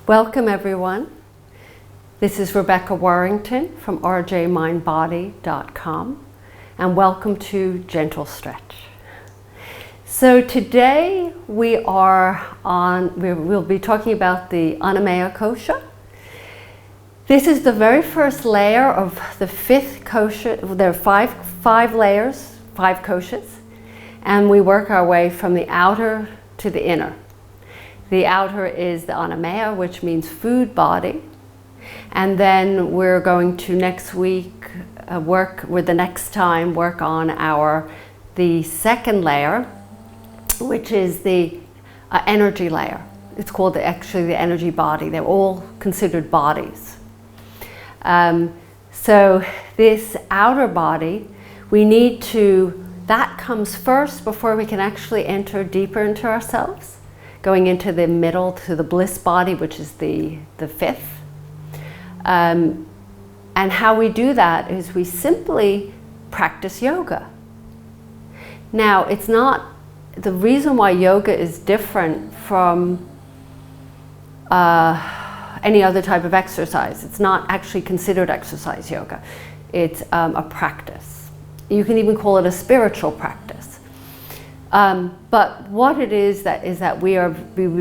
Welcome everyone. This is Rebecca Warrington from rjmindbody.com and welcome to Gentle Stretch. So today we'll be talking about the Annamaya Kosha. This is the very first layer of the fifth kosha. There are five layers, 5 koshas, and we work our way from the outer to the inner. The outer is the Annamaya, which means food body. And then we're going to next week work on the second layer, which is the energy layer. It's called actually the energy body. They're all considered bodies. So this outer body, that comes first before we can actually enter deeper into ourselves, going into the middle to the bliss body, which is the fifth. And how we do that is we simply practice yoga. Now, it's not the reason why yoga is different from any other type of exercise. It's not actually considered exercise yoga. It's a practice. You can even call it a spiritual practice. But what it is that we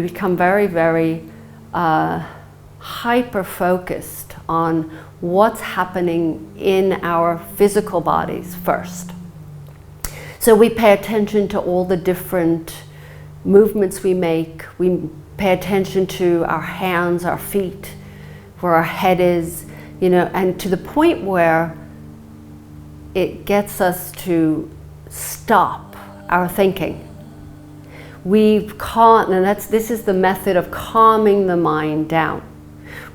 become very, very hyper-focused on what's happening in our physical bodies first. So we pay attention to all the different movements we make. We pay attention to our hands, our feet, where our head is, and to the point where it gets us to stop our thinking. This is the method of calming the mind down.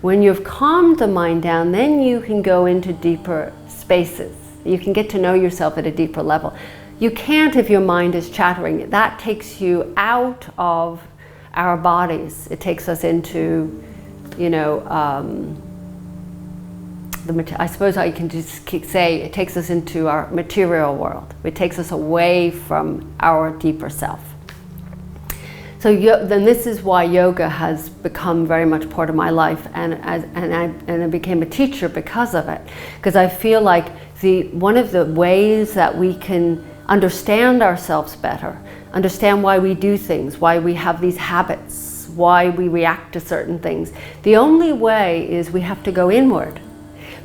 When you've calmed the mind down, then you can go into deeper spaces. You can get to know yourself at a deeper level. You can't if your mind is chattering. That takes you out of our bodies. It takes us into, I suppose I can just say it takes us into our material world. It takes us away from our deeper self. So then this is why yoga has become very much part of my life, and I became a teacher because of it. Because I feel like one of the ways that we can understand ourselves better, understand why we do things, why we have these habits, why we react to certain things, the only way is we have to go inward.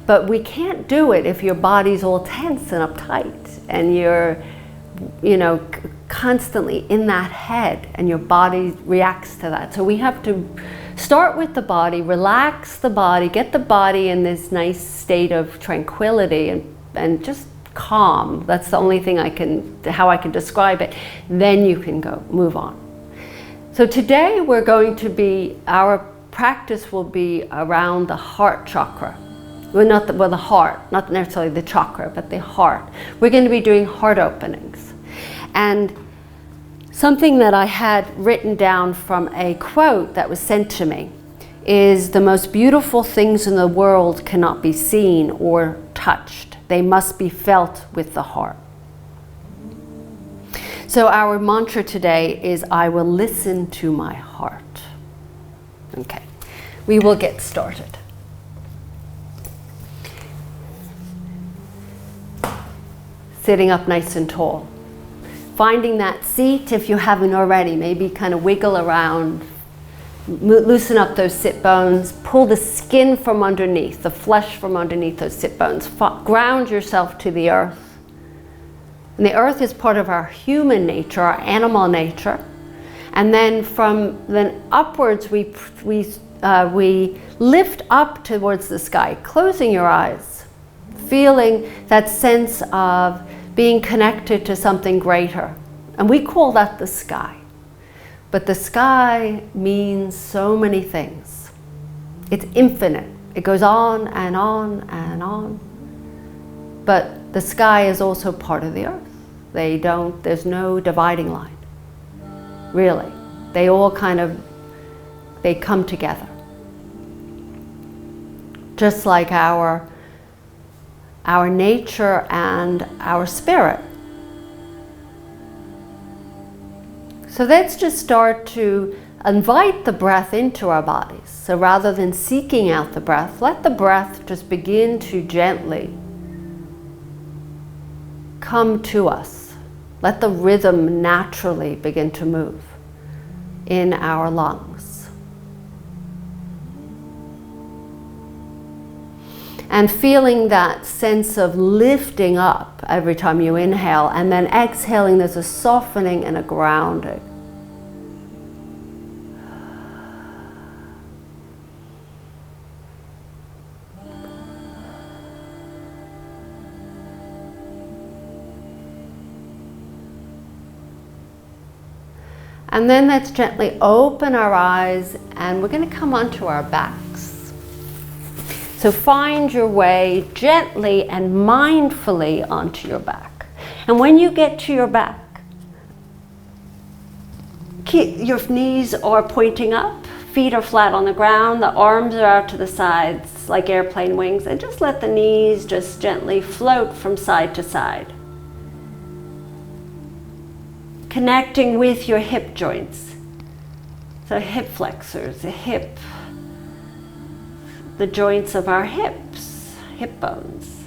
But we can't do it if your body's all tense and uptight and you're, constantly in that head and your body reacts to that. So we have to start with the body, relax the body, get the body in this nice state of tranquility and just calm. That's the only thing how I can describe it. Then you can move on. So today our practice will be around the heart chakra. The heart, not necessarily the chakra, but the heart. We're going to be doing heart openings. And something that I had written down from a quote that was sent to me is, "The most beautiful things in the world cannot be seen or touched. They must be felt with the heart." So our mantra today is, "I will listen to my heart." Okay, we will get started. Sitting up nice and tall. Finding that seat if you haven't already. Maybe kind of wiggle around, loosen up those sit bones, pull the skin from underneath, the flesh from underneath those sit bones. Ground yourself to the earth. And the earth is part of our human nature, our animal nature. And then upwards we lift up towards the sky, closing your eyes, feeling that sense of being connected to something greater. And we call that the sky. But the sky means so many things. It's infinite. It goes on and on and on. But the sky is also part of the earth. There's no dividing line, really. They all they come together. Just like our nature and our spirit. So let's just start to invite the breath into our bodies. So rather than seeking out the breath, let the breath just begin to gently come to us. Let the rhythm naturally begin to move in our lungs. And feeling that sense of lifting up every time you inhale, and then exhaling, there's a softening and a grounding. And then let's gently open our eyes, and we're going to come onto our backs. So find your way gently and mindfully onto your back. And when you get to your back, keep your knees are pointing up, feet are flat on the ground, the arms are out to the sides like airplane wings, and just let the knees just gently float from side to side. Connecting with your hip joints. So hip flexors, the joints of our hips, hip bones.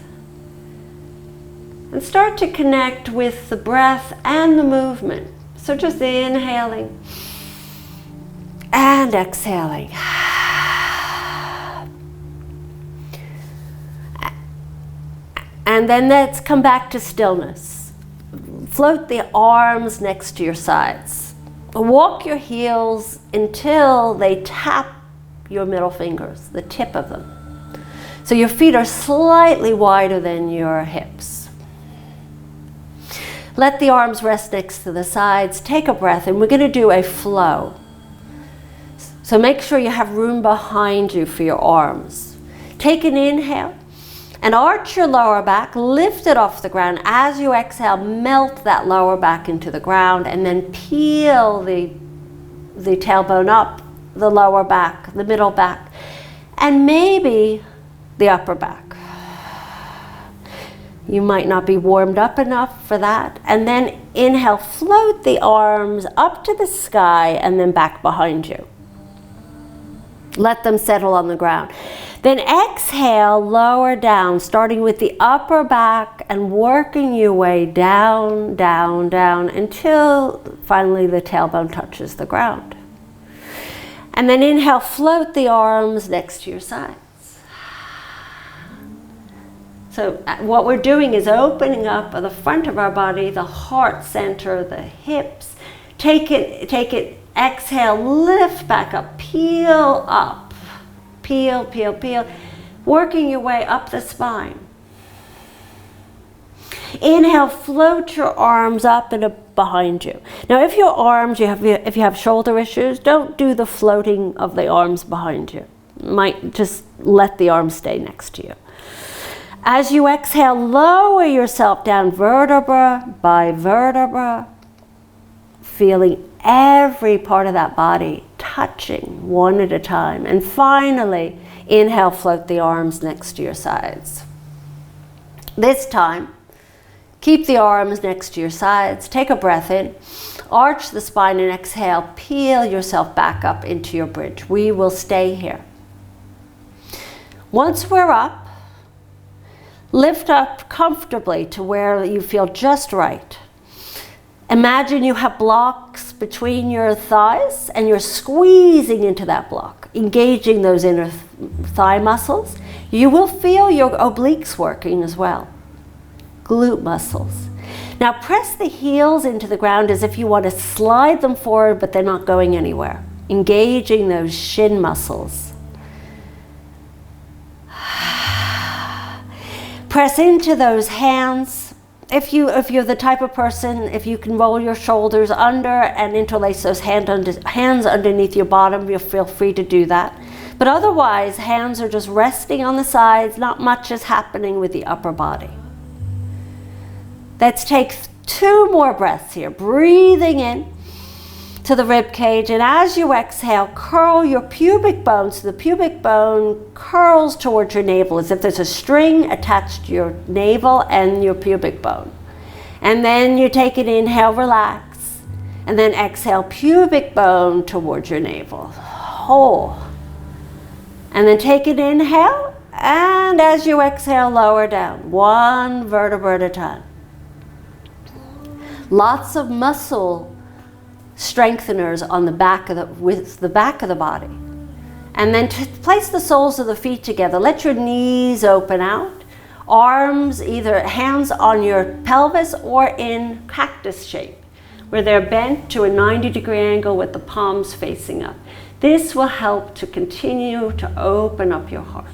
And start to connect with the breath and the movement. So just inhaling and exhaling. And then let's come back to stillness. Float the arms next to your sides. Walk your heels until they tap your middle fingers, the tip of them. So your feet are slightly wider than your hips. Let the arms rest next to the sides. Take a breath, and we're going to do a flow. So make sure you have room behind you for your arms. Take an inhale. And arch your lower back, lift it off the ground. As you exhale, melt that lower back into the ground, and then peel the tailbone up, the lower back, the middle back, and maybe the upper back. You might not be warmed up enough for that. And then inhale, float the arms up to the sky and then back behind you. Let them settle on the ground. Then exhale, lower down, starting with the upper back and working your way down, down, down until finally the tailbone touches the ground. And then inhale, float the arms next to your sides. So what we're doing is opening up the front of our body, the heart center, the hips. Take it, exhale, lift back up, peel up. Peel, peel, peel, working your way up the spine. Inhale, float your arms up and up behind you. Now if your arms, if you have shoulder issues, don't do the floating of the arms behind you. Might just let the arms stay next to you. As you exhale, lower yourself down vertebra by vertebra, feeling every part of that body touching one at a time. And finally, inhale, float the arms next to your sides. This time, keep the arms next to your sides. Take a breath in, arch the spine, and exhale, peel yourself back up into your bridge. We will stay here. Once we're up, lift up comfortably to where you feel just right. Imagine you have blocks between your thighs and you're squeezing into that block, engaging those inner thigh muscles. You will feel your obliques working as well, glute muscles. Now press the heels into the ground as if you want to slide them forward, but they're not going anywhere, engaging those shin muscles. Press into those hands. If you're the type of person, if you can roll your shoulders under and interlace those hands underneath your bottom, you'll feel free to do that. But otherwise, hands are just resting on the sides, not much is happening with the upper body. Let's take 2 more breaths here, breathing in to the rib cage, and as you exhale, curl your pubic bone so the pubic bone curls towards your navel as if there's a string attached to your navel and your pubic bone. And then you take an inhale, relax. And then exhale, pubic bone towards your navel. Whole. And then take an inhale, and as you exhale, lower down, one vertebra at a time. Lots of muscle strengtheners on the back of with the back of the body. And then place the soles of the feet together. Let your knees open out. Arms, either hands on your pelvis or in cactus shape, where they're bent to a 90-degree angle with the palms facing up. This will help to continue to open up your heart.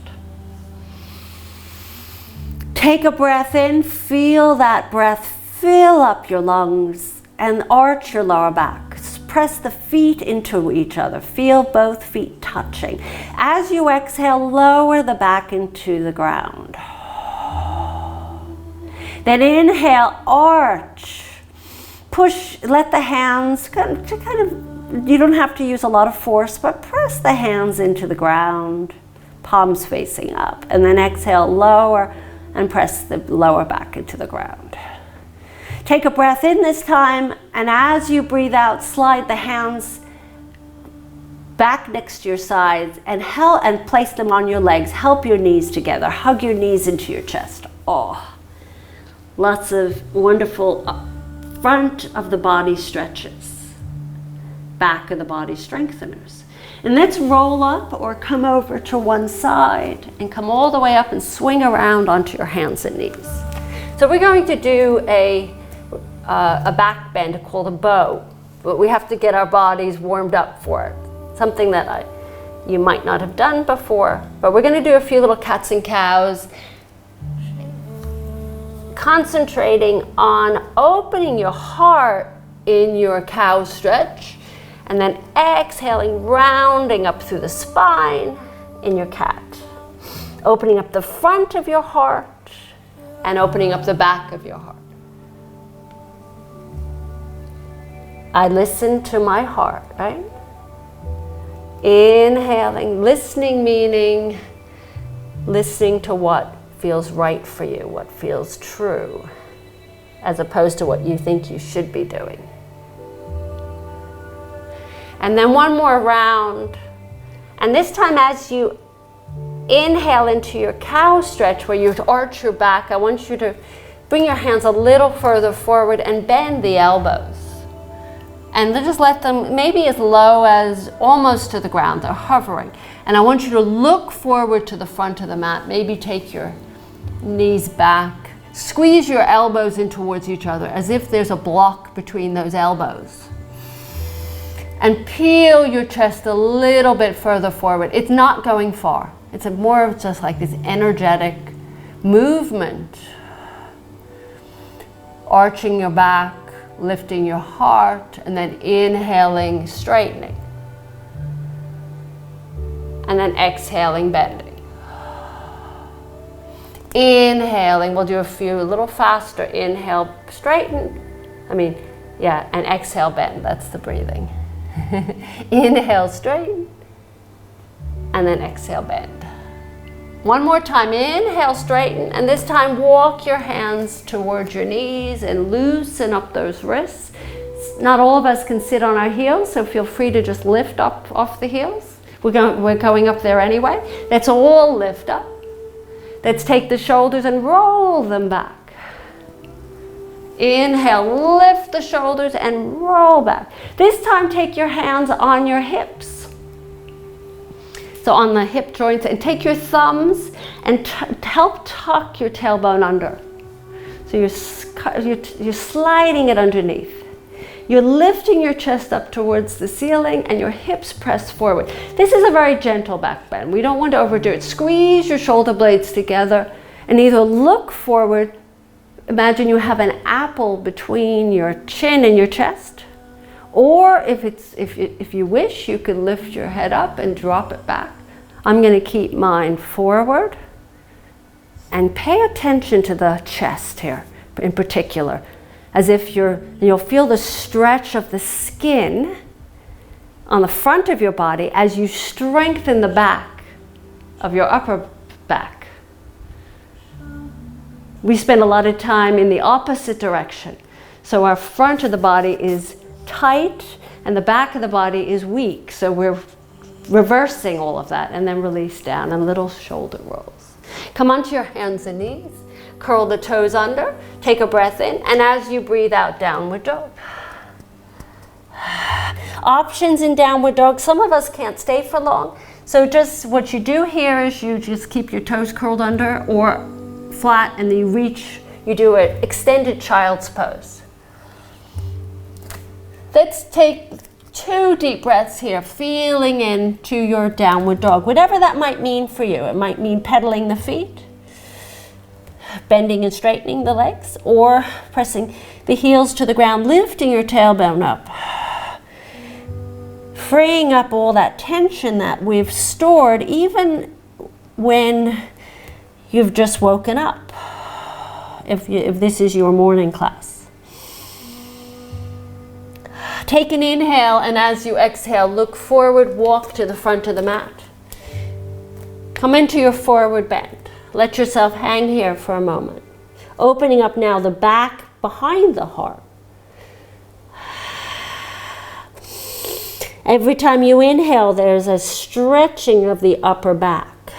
Take a breath in, feel that breath fill up your lungs and arch your lower back. Press the feet into each other. Feel both feet touching. As you exhale, lower the back into the ground. Then inhale, arch. Push, let the hands you don't have to use a lot of force, but press the hands into the ground, palms facing up. And then exhale, lower, and press the lower back into the ground. Take a breath in this time, and as you breathe out, slide the hands back next to your sides and place them on your legs. Help your knees together. Hug your knees into your chest. Oh, lots of wonderful front of the body stretches, back of the body strengtheners. And let's roll up or come over to one side and come all the way up and swing around onto your hands and knees. So we're going to do a back bend called a bow, but we have to get our bodies warmed up for it. Something that you might not have done before, but we're going to do a few little cats and cows, concentrating on opening your heart in your cow stretch, and then exhaling, rounding up through the spine in your cat. Opening up the front of your heart and opening up the back of your heart. I listen to my heart, right? Inhaling, listening meaning listening to what feels right for you, what feels true, as opposed to what you think you should be doing. And then one more round. And this time as you inhale into your cow stretch where you arch your back, I want you to bring your hands a little further forward and bend the elbows. And then just let them maybe as low as almost to the ground. They're hovering. And I want you to look forward to the front of the mat. Maybe take your knees back. Squeeze your elbows in towards each other as if there's a block between those elbows. And peel your chest a little bit further forward. It's not going far. It's more of just like this energetic movement. Arching your back, lifting your heart, and then inhaling, straightening. And then exhaling, bending. Inhaling, we'll do a few a little faster. Inhale, straighten. And exhale, bend. That's the breathing. Inhale, straighten. And then exhale, bend. One more time, inhale, straighten, and this time walk your hands towards your knees and loosen up those wrists. Not all of us can sit on our heels, so feel free to just lift up off the heels. We're going up there anyway. Let's all lift up. Let's take the shoulders and roll them back. Inhale, lift the shoulders and roll back. This time take your hands on your hips. So on the hip joints, and take your thumbs and help tuck your tailbone under. So you're sliding it underneath. You're lifting your chest up towards the ceiling and your hips press forward. This is a very gentle back bend. We don't want to overdo it. Squeeze your shoulder blades together and either look forward. Imagine you have an apple between your chin and your chest. Or if you wish, you could lift your head up and drop it back. I'm going to keep mine forward and pay attention to the chest here in particular, as if you'll feel the stretch of the skin on the front of your body as you strengthen the back of your upper back. We spend a lot of time in the opposite direction. So our front of the body is tight and the back of the body is weak. So we're reversing all of that, and then release down and little shoulder rolls. Come onto your hands and knees, curl the toes under, take a breath in, and as you breathe out, downward dog. Options in downward dog. Some of us can't stay for long. So just what you do here is you just keep your toes curled under or flat, and then you reach, you do an extended child's pose. Let's take 2 deep breaths here, feeling into your downward dog, whatever that might mean for you. It might mean pedaling the feet, bending and straightening the legs, or pressing the heels to the ground, lifting your tailbone up, freeing up all that tension that we've stored even when you've just woken up, if this is your morning class. Take an inhale, and as you exhale, look forward, walk to the front of the mat. Come into your forward bend. Let yourself hang here for a moment. Opening up now the back behind the heart. Every time you inhale, there's a stretching of the upper back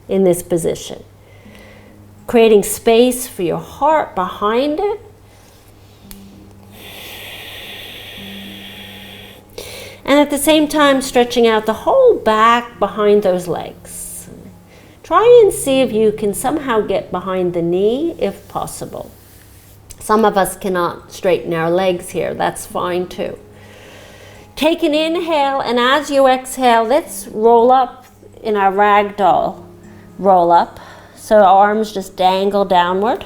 in this position, creating space for your heart behind it. And at the same time, stretching out the whole back behind those legs. Try and see if you can somehow get behind the knee, if possible. Some of us cannot straighten our legs here. That's fine too. Take an inhale, and as you exhale, let's roll up in our ragdoll roll up. So arms just dangle downward.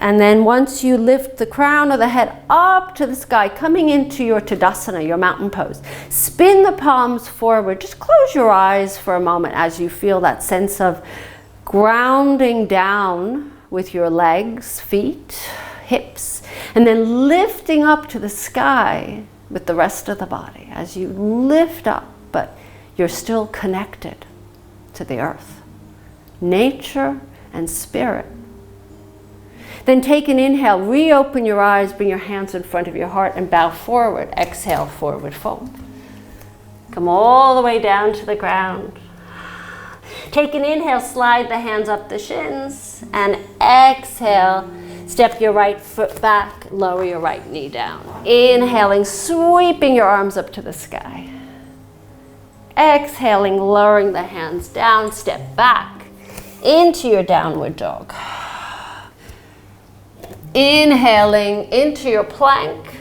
And then once you lift the crown of the head up to the sky, coming into your Tadasana, your mountain pose, spin the palms forward. Just close your eyes for a moment as you feel that sense of grounding down with your legs, feet, hips, and then lifting up to the sky with the rest of the body. As you lift up, but you're still connected to the earth, nature, and spirit. Then take an inhale, reopen your eyes, bring your hands in front of your heart and bow forward. Exhale, forward fold. Come all the way down to the ground. Take an inhale, slide the hands up the shins, and exhale, step your right foot back, lower your right knee down. Inhaling, sweeping your arms up to the sky. Exhaling, lowering the hands down, step back into your downward dog. Inhaling into your plank,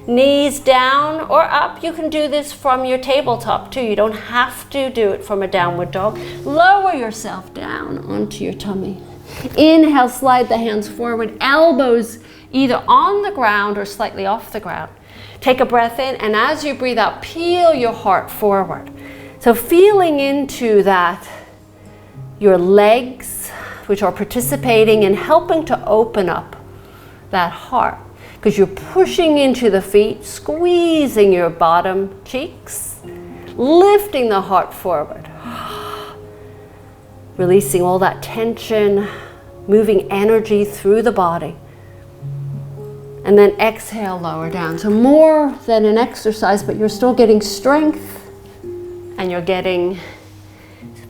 knees down or up. You can do this from your tabletop too. You don't have to do it from a downward dog. Lower yourself down onto your tummy. Inhale, slide the hands forward, elbows either on the ground or slightly off the ground. Take a breath in, and as you breathe out, peel your heart forward. So feeling into that, your legs, which are participating in helping to open up that heart, because you're pushing into the feet, squeezing your bottom cheeks, lifting the heart forward, releasing all that tension, moving energy through the body, and then exhale, lower down. So more than an exercise, but you're still getting strength and you're getting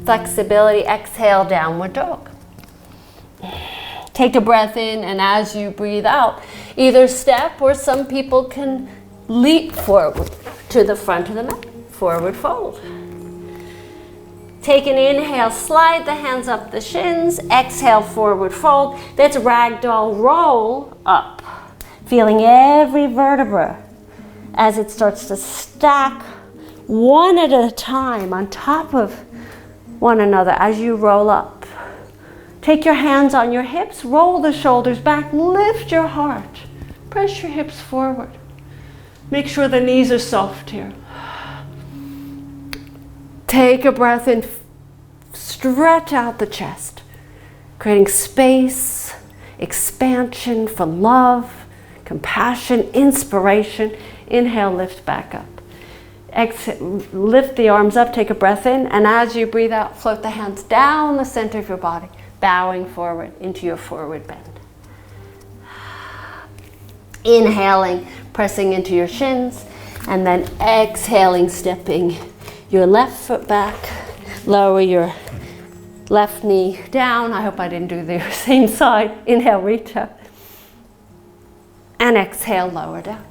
flexibility. Exhale, downward dog. Take a breath in, and as you breathe out, either step or some people can leap forward to the front of the mat, forward fold. Take an inhale, slide the hands up the shins, exhale, forward fold. That's ragdoll roll up, feeling every vertebra as it starts to stack one at a time on top of one another as you roll up. Take your hands on your hips, roll the shoulders back, lift your heart, press your hips forward. Make sure the knees are soft here. Take a breath in, stretch out the chest, creating space, expansion for love, compassion, inspiration. Inhale, lift back up. Exhale, lift the arms up, take a breath in, and as you breathe out, float the hands down the center of your body, bowing forward into your forward bend. Inhaling, pressing into your shins, and then exhaling, stepping your left foot back. Lower your left knee down. I hope I didn't do the same side. Inhale, reach up. And exhale, lower down.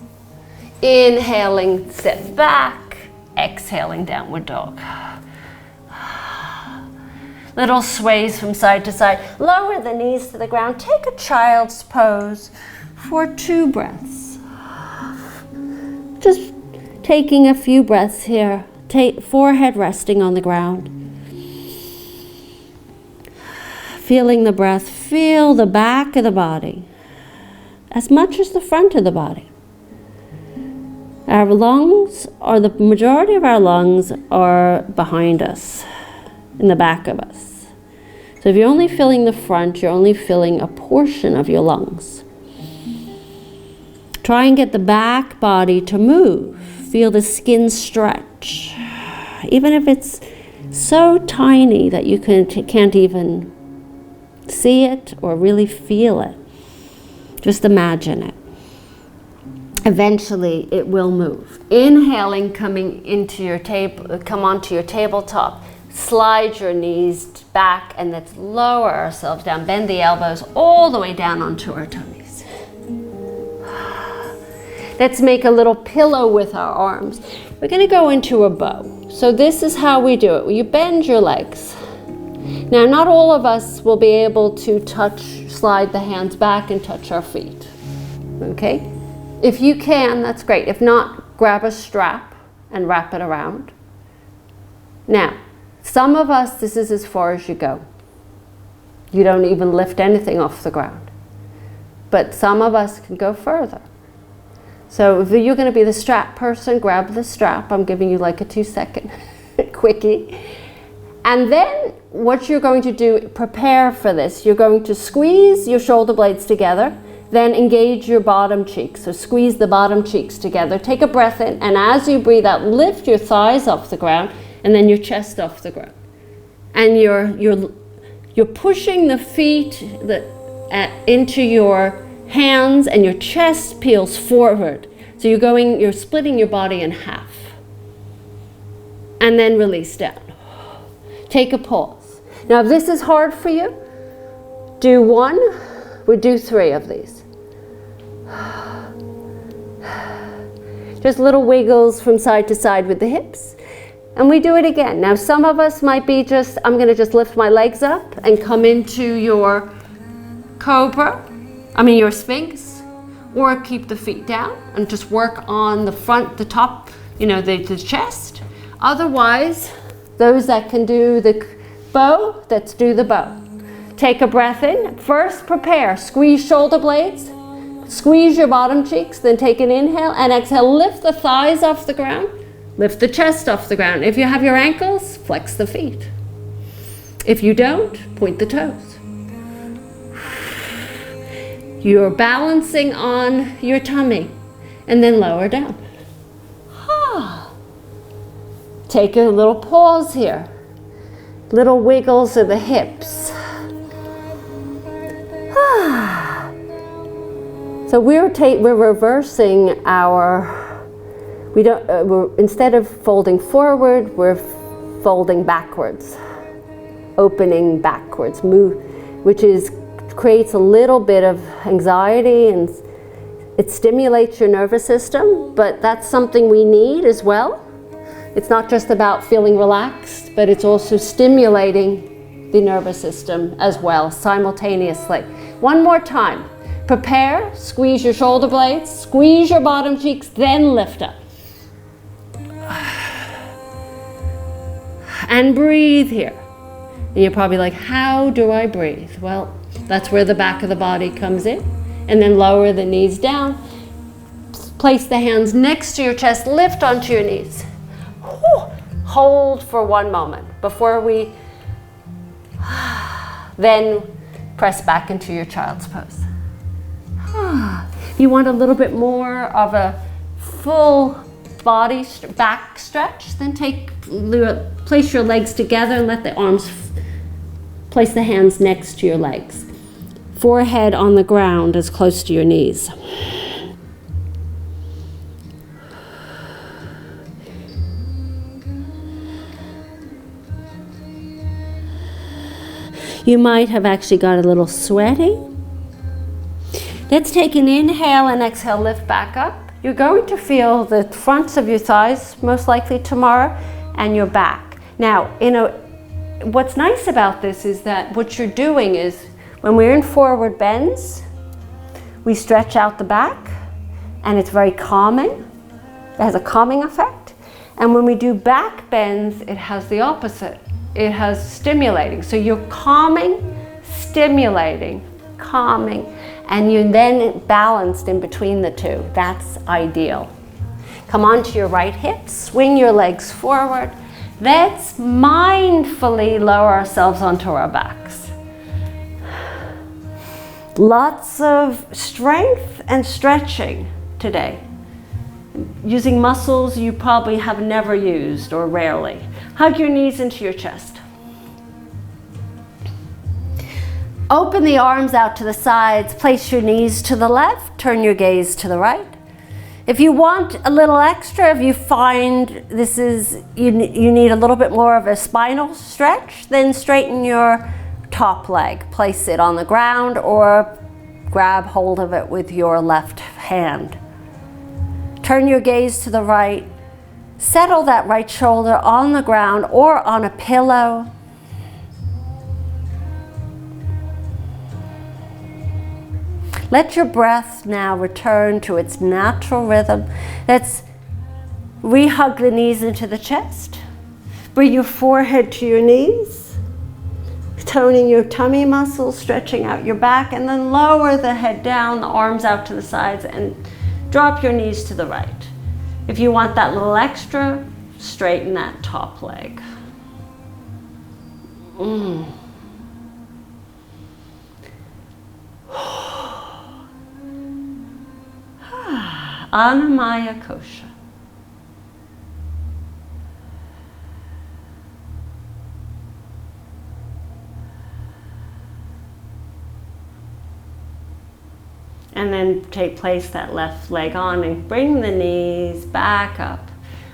Inhaling, step back. Exhaling, downward dog. Little sways from side to side. Lower the knees to the ground. Take a child's pose for 2 breaths. Just taking a few breaths here. Forehead resting on the ground. Feeling the breath. Feel the back of the body as much as the front of the body. Our lungs, or the majority of our lungs, are behind us, in the back of us. So if you're only feeling the front, you're only feeling a portion of your lungs. Try and get the back body to move. Feel the skin stretch. Even if it's so tiny that you can't even see it or really feel it. Just imagine it. Eventually it will move. Inhaling, coming into your table, come onto your tabletop. Slide your knees back and let's lower ourselves down. Bend the elbows all the way down onto our tummies. Let's make a little pillow with our arms. We're going to go into a bow. So this is how we do it. You bend your legs. Now, not all of us will be able to slide the hands back and touch our feet. Okay? If you can, that's great. If not, grab a strap and wrap it around. Now, some of us, this is as far as you go. You don't even lift anything off the ground. But some of us can go further. So if you're going to be the strap person, grab the strap. I'm giving you like a 2-second quickie. And then what you're going to do, prepare for this. You're going to squeeze your shoulder blades together, then engage your bottom cheeks. So squeeze the bottom cheeks together. Take a breath in, and as you breathe out, lift your thighs off the ground, and then your chest off the ground. And you're pushing the feet into your hands, and your chest peels forward. So you're splitting your body in half. And then release down. Take a pause. Now, if this is hard for you, do 1, we do 3 of these. Just little wiggles from side to side with the hips. And we do it again. Now, some of us might be I'm going to just lift my legs up and come into your your Sphinx, or keep the feet down and just work on the front, the top, the chest. Otherwise, those that can do the bow, let's do the bow. Take a breath in. First, prepare. Squeeze shoulder blades. Squeeze your bottom cheeks. Then take an inhale and exhale. Lift the thighs off the ground. Lift the chest off the ground. If you have your ankles, flex the feet. If you don't, point the toes. You're balancing on your tummy. And then lower down. Take a little pause here. Little wiggles of the hips. So we're reversing instead of folding forward, we're folding backwards, opening backwards, which creates a little bit of anxiety, and it stimulates your nervous system, but that's something we need as well. It's not just about feeling relaxed, but it's also stimulating the nervous system as well, simultaneously. One more time. Prepare, squeeze your shoulder blades, squeeze your bottom cheeks, then lift up. And breathe here. And you're probably like, how do I breathe? Well, that's where the back of the body comes in. And then lower the knees down. Place the hands next to your chest, lift onto your knees. Hold for 1 moment before we then press back into your child's pose. You want a little bit more of a full body back stretch, then place your legs together and let the arms place the hands next to your legs. Forehead on the ground as close to your knees. You might have actually got a little sweaty. Let's take an inhale and exhale, lift back up. You're going to feel the fronts of your thighs most likely tomorrow and your back. Now, what's nice about this is that what you're doing is when we're in forward bends, we stretch out the back and it's very calming. It has a calming effect. And when we do back bends, it has the opposite. It has stimulating. So you're calming, stimulating, calming, and you're then balanced in between the two. That's ideal. Come onto your right hip, swing your legs forward. Let's mindfully lower ourselves onto our backs. Lots of strength and stretching today. Using muscles you probably have never used or rarely. Hug your knees into your chest. Open the arms out to the sides, place your knees to the left, turn your gaze to the right. If you want a little extra, if you find you need a little bit more of a spinal stretch, then straighten your top leg. Place it on the ground or grab hold of it with your left hand. Turn your gaze to the right. Settle that right shoulder on the ground or on a pillow. Let your breath now return to its natural rhythm. Let's re-hug the knees into the chest. Bring your forehead to your knees, toning your tummy muscles, stretching out your back, and then lower the head down, the arms out to the sides, and drop your knees to the right. If you want that little extra, straighten that top leg. Annamaya Kosha. And then place that left leg on and bring the knees back up.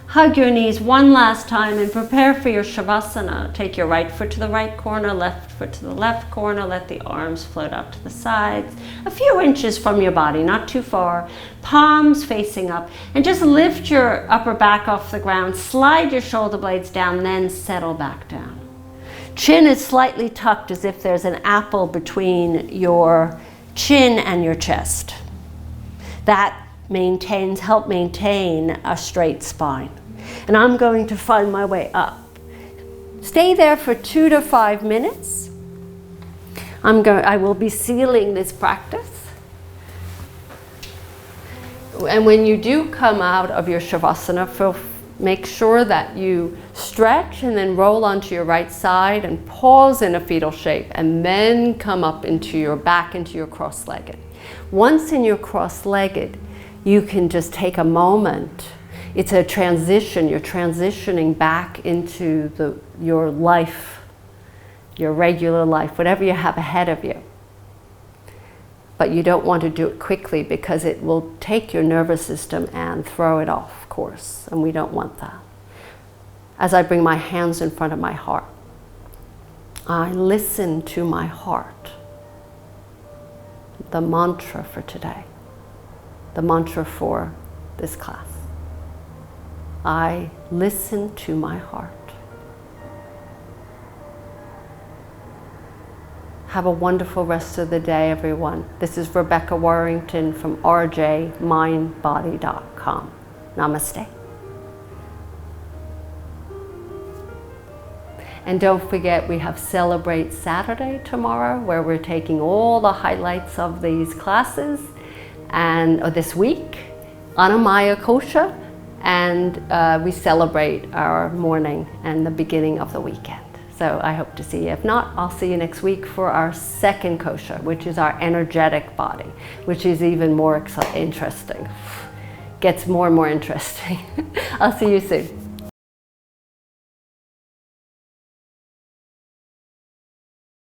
Hug your knees one last time and prepare for your Shavasana. Take your right foot to the right corner, left foot to the left corner. Let the arms float out to the sides, a few inches from your body, not too far. Palms facing up. And just lift your upper back off the ground. Slide your shoulder blades down, then settle back down. Chin is slightly tucked as if there's an apple between your chin and your chest. That help maintain a straight spine. And I'm going to find my way up. Stay there for 2 to 5 minutes. I will be sealing this practice. And when you do come out of your Shavasana, make sure that you stretch and then roll onto your right side and pause in a fetal shape and then come up into your back into your cross-legged. Once in your cross-legged, you can just take a moment. It's a transition. You're transitioning back into your life, your regular life, whatever you have ahead of you. But you don't want to do it quickly because it will take your nervous system and throw it off course, and we don't want that. As I bring my hands in front of my heart, I listen to my heart. The mantra for today, the mantra for this class. I listen to my heart. Have a wonderful rest of the day, everyone. This is Rebecca Warrington from rjmindbody.com. Namaste. And don't forget, we have Celebrate Saturday tomorrow, where we're taking all the highlights of these classes and this week, Annamaya Kosha, and we celebrate our morning and the beginning of the weekend. So I hope to see you. If not, I'll see you next week for our second kosha, which is our energetic body, which is even more interesting. Gets more and more interesting. I'll see you soon.